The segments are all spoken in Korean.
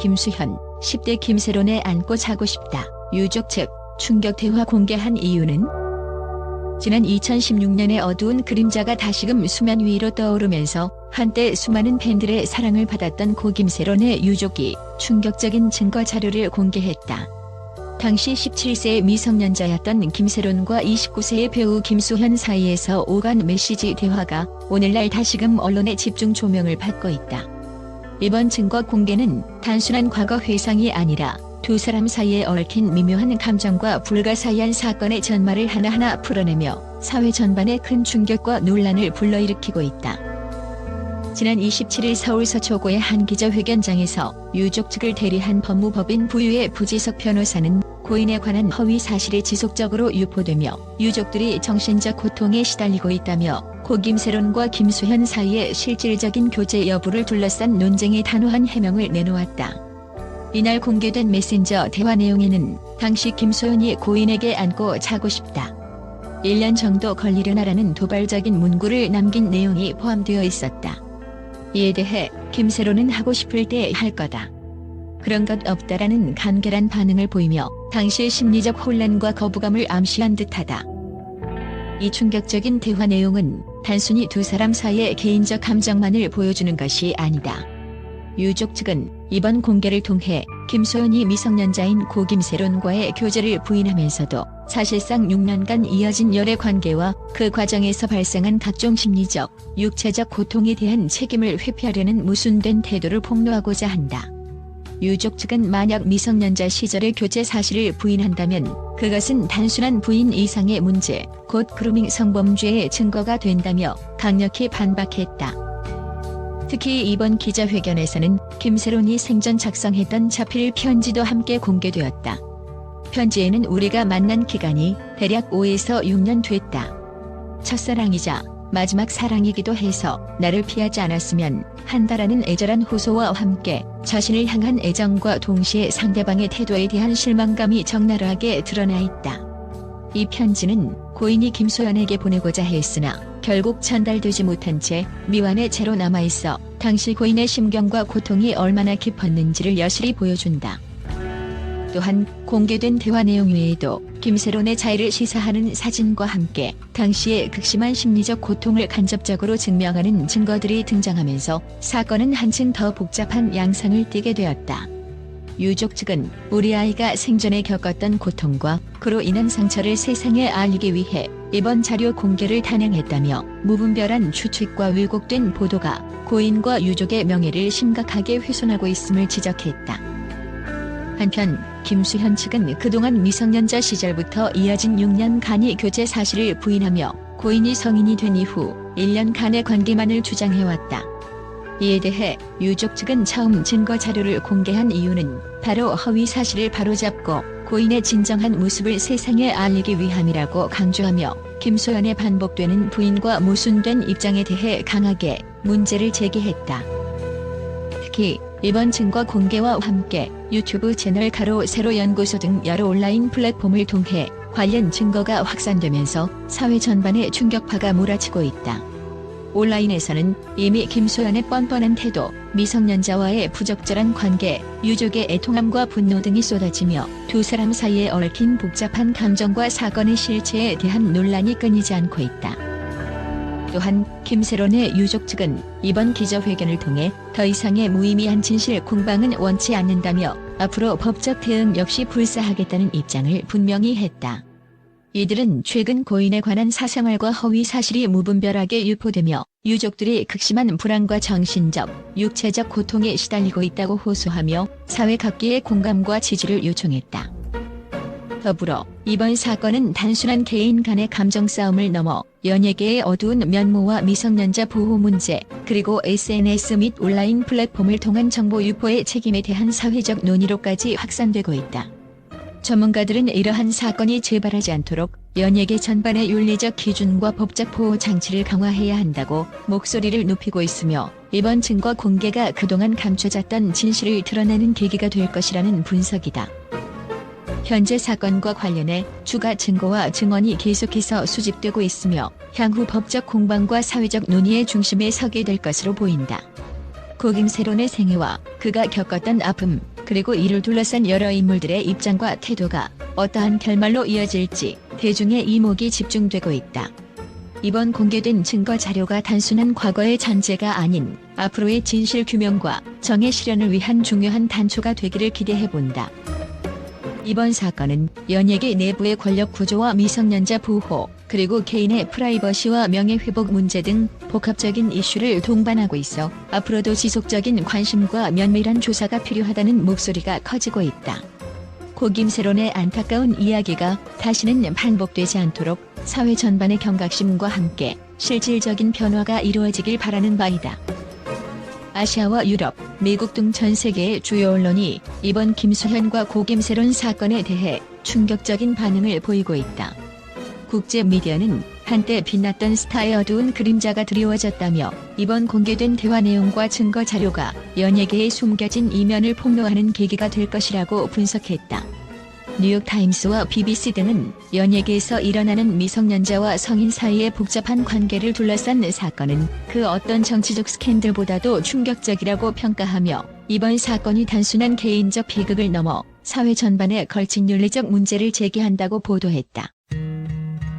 김수현, 10대 김세론에 안고 자고 싶다. 유족 측 충격 대화 공개한 이유는? 지난 2016년에 어두운 그림자가 다시금 수면 위로 떠오르면서 한때 수많은 팬들의 사랑을 받았던 고 김세론의 유족이 충격적인 증거 자료를 공개했다. 당시 17세의 미성년자였던 김세론과 29세의 배우 김수현 사이에서 오간 메시지 대화가 오늘날 다시금 언론의 집중 조명을 받고 있다. 이번 증거 공개는 단순한 과거 회상이 아니라 두 사람 사이에 얽힌 미묘한 감정과 불가사의한 사건의 전말을 하나하나 풀어내며 사회 전반에 큰 충격과 논란을 불러일으키고 있다. 지난 27일 서울 서초구의 한 기자회견장에서 유족 측을 대리한 법무법인 부유의 부지석 변호사는 고인에 관한 허위 사실이 지속적으로 유포되며 유족들이 정신적 고통에 시달리고 있다며 고 김세론과 김수현 사이의 실질적인 교제 여부를 둘러싼 논쟁의 단호한 해명을 내놓았다. 이날 공개된 메신저 대화 내용에는 당시 김수현이 고인에게 안고 자고 싶다. 1년 정도 걸리려나라는 도발적인 문구를 남긴 내용이 포함되어 있었다. 이에 대해 김세론은 하고 싶을 때 할 거다. 그런 것 없다라는 간결한 반응을 보이며 당시의 심리적 혼란과 거부감을 암시한 듯하다. 이 충격적인 대화 내용은 단순히 두 사람 사이의 개인적 감정만을 보여주는 것이 아니다. 유족 측은 이번 공개를 통해 김수현이 미성년자인 고 김세론과의 교제를 부인하면서도 사실상 6년간 이어진 열애 관계와 그 과정에서 발생한 각종 심리적, 육체적 고통에 대한 책임을 회피하려는 모순된 태도를 폭로하고자 한다. 유족 측은 만약 미성년자 시절의 교제 사실을 부인한다면 그것은 단순한 부인 이상의 문제, 곧 그루밍 성범죄의 증거가 된다며 강력히 반박했다. 특히 이번 기자회견에서는 김세론이 생전 작성했던 자필 편지도 함께 공개되었다. 편지에는 우리가 만난 기간이 대략 5에서 6년 됐다. 첫사랑이자 마지막 사랑이기도 해서 나를 피하지 않았으면 한다라는 애절한 호소와 함께 자신을 향한 애정과 동시에 상대방의 태도에 대한 실망감이 적나라하게 드러나 있다. 이 편지는 고인이 김수현에게 보내고자 했으나 결국 전달되지 못한 채 미완의 채로 남아있어 당시 고인의 심경과 고통이 얼마나 깊었는지를 여실히 보여준다. 또한 공개된 대화 내용 외에도 김세론의 자해를 시사하는 사진과 함께 당시의 극심한 심리적 고통을 간접적으로 증명하는 증거들이 등장하면서 사건은 한층 더 복잡한 양상을 띠게 되었다. 유족 측은 우리 아이가 생전에 겪었던 고통과 그로 인한 상처를 세상에 알리기 위해 이번 자료 공개를 단행했다며 무분별한 추측과 왜곡된 보도가 고인과 유족의 명예를 심각하게 훼손하고 있음을 지적했다. 한편 김수현 측은 그동안 미성년자 시절부터 이어진 6년간의 교제 사실을 부인하며 고인이 성인이 된 이후 1년간의 관계만을 주장해왔다. 이에 대해 유족 측은 처음 증거 자료를 공개한 이유는 바로 허위 사실을 바로잡고 고인의 진정한 모습을 세상에 알리기 위함이라고 강조하며 김수현의 반복되는 부인과 모순된 입장에 대해 강하게 문제를 제기했다. 특히 이번 증거 공개와 함께 유튜브 채널 세로 연구소 등 여러 온라인 플랫폼을 통해 관련 증거가 확산되면서 사회 전반에 충격파가 몰아치고 있다. 온라인에서는 이미 김수현의 뻔뻔한 태도, 미성년자와의 부적절한 관계, 유족의 애통함과 분노 등이 쏟아지며 두 사람 사이에 얽힌 복잡한 감정과 사건의 실체에 대한 논란이 끊이지 않고 있다. 또한 김세론의 유족 측은 이번 기자회견을 통해 더 이상의 무의미한 진실 공방은 원치 않는다며 앞으로 법적 대응 역시 불사하겠다는 입장을 분명히 했다. 이들은 최근 고인에 관한 사생활과 허위 사실이 무분별하게 유포되며 유족들이 극심한 불안과 정신적, 육체적 고통에 시달리고 있다고 호소하며 사회 각계의 공감과 지지를 요청했다. 더불어 이번 사건은 단순한 개인 간의 감정 싸움을 넘어 연예계의 어두운 면모와 미성년자 보호 문제, 그리고 SNS 및 온라인 플랫폼을 통한 정보 유포의 책임에 대한 사회적 논의로까지 확산되고 있다. 전문가들은 이러한 사건이 재발하지 않도록 연예계 전반의 윤리적 기준과 법적 보호 장치를 강화해야 한다고 목소리를 높이고 있으며 이번 증거 공개가 그동안 감춰졌던 진실을 드러내는 계기가 될 것이라는 분석이다. 현재 사건과 관련해 추가 증거와 증언이 계속해서 수집되고 있으며 향후 법적 공방과 사회적 논의의 중심에 서게 될 것으로 보인다. 고김세론의 생애와 그가 겪었던 아픔, 그리고 이를 둘러싼 여러 인물들의 입장과 태도가 어떠한 결말로 이어질지 대중의 이목이 집중되고 있다. 이번 공개된 증거 자료가 단순한 과거의 잔재가 아닌 앞으로의 진실 규명과 정의 실현을 위한 중요한 단초가 되기를 기대해본다. 이번 사건은 연예계 내부의 권력 구조와 미성년자 보호, 그리고 개인의 프라이버시와 명예회복 문제 등 복합적인 이슈를 동반하고 있어 앞으로도 지속적인 관심과 면밀한 조사가 필요하다는 목소리가 커지고 있다. 고김세론의 안타까운 이야기가 다시는 반복되지 않도록 사회 전반의 경각심과 함께 실질적인 변화가 이루어지길 바라는 바이다. 아시아와 유럽, 미국 등 전 세계의 주요 언론이 이번 김수현과 고김세론 사건에 대해 충격적인 반응을 보이고 있다. 국제 미디어는 한때 빛났던 스타의 어두운 그림자가 드리워졌다며 이번 공개된 대화 내용과 증거 자료가 연예계의 숨겨진 이면을 폭로하는 계기가 될 것이라고 분석했다. 뉴욕타임스와 BBC 등은 연예계에서 일어나는 미성년자와 성인 사이의 복잡한 관계를 둘러싼 사건은 그 어떤 정치적 스캔들보다도 충격적이라고 평가하며 이번 사건이 단순한 개인적 비극을 넘어 사회 전반에 걸친 윤리적 문제를 제기한다고 보도했다.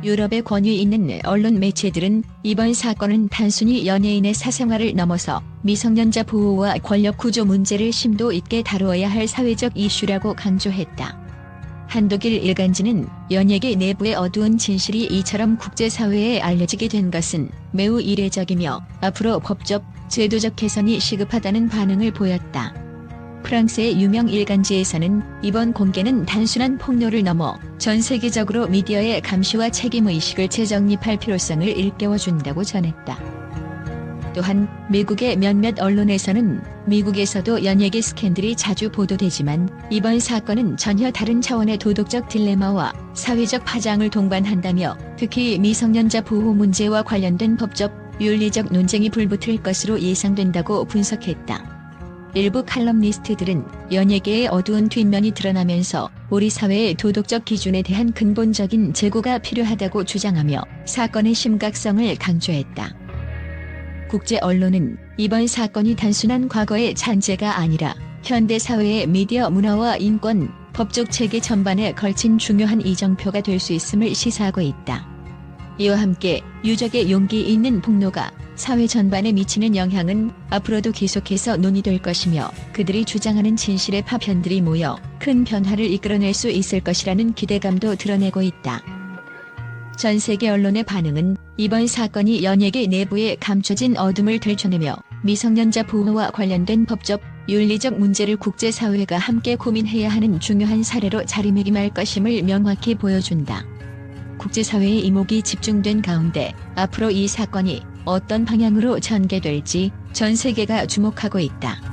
유럽의 권위 있는 언론 매체들은 이번 사건은 단순히 연예인의 사생활을 넘어서 미성년자 보호와 권력 구조 문제를 심도 있게 다루어야 할 사회적 이슈라고 강조했다. 한독일 일간지는 연예계 내부의 어두운 진실이 이처럼 국제사회에 알려지게 된 것은 매우 이례적이며 앞으로 법적, 제도적 개선이 시급하다는 반응을 보였다. 프랑스의 유명 일간지에서는 이번 공개는 단순한 폭로를 넘어 전 세계적으로 미디어의 감시와 책임의식을 재정립할 필요성을 일깨워준다고 전했다. 또한 미국의 몇몇 언론에서는 미국에서도 연예계 스캔들이 자주 보도되지만 이번 사건은 전혀 다른 차원의 도덕적 딜레마와 사회적 파장을 동반한다며 특히 미성년자 보호 문제와 관련된 법적, 윤리적 논쟁이 불붙을 것으로 예상된다고 분석했다. 일부 칼럼니스트들은 연예계의 어두운 뒷면이 드러나면서 우리 사회의 도덕적 기준에 대한 근본적인 재고가 필요하다고 주장하며 사건의 심각성을 강조했다. 국제 언론은 이번 사건이 단순한 과거의 잔재가 아니라 현대 사회의 미디어 문화와 인권, 법적 체계 전반에 걸친 중요한 이정표가 될 수 있음을 시사하고 있다. 이와 함께 유족의 용기 있는 폭로가 사회 전반에 미치는 영향은 앞으로도 계속해서 논의될 것이며 그들이 주장하는 진실의 파편들이 모여 큰 변화를 이끌어낼 수 있을 것이라는 기대감도 드러내고 있다. 전 세계 언론의 반응은 이번 사건이 연예계 내부에 감춰진 어둠을 들춰내며 미성년자 보호와 관련된 법적, 윤리적 문제를 국제사회가 함께 고민해야 하는 중요한 사례로 자리매김할 것임을 명확히 보여준다. 국제사회의 이목이 집중된 가운데 앞으로 이 사건이 어떤 방향으로 전개될지 전 세계가 주목하고 있다.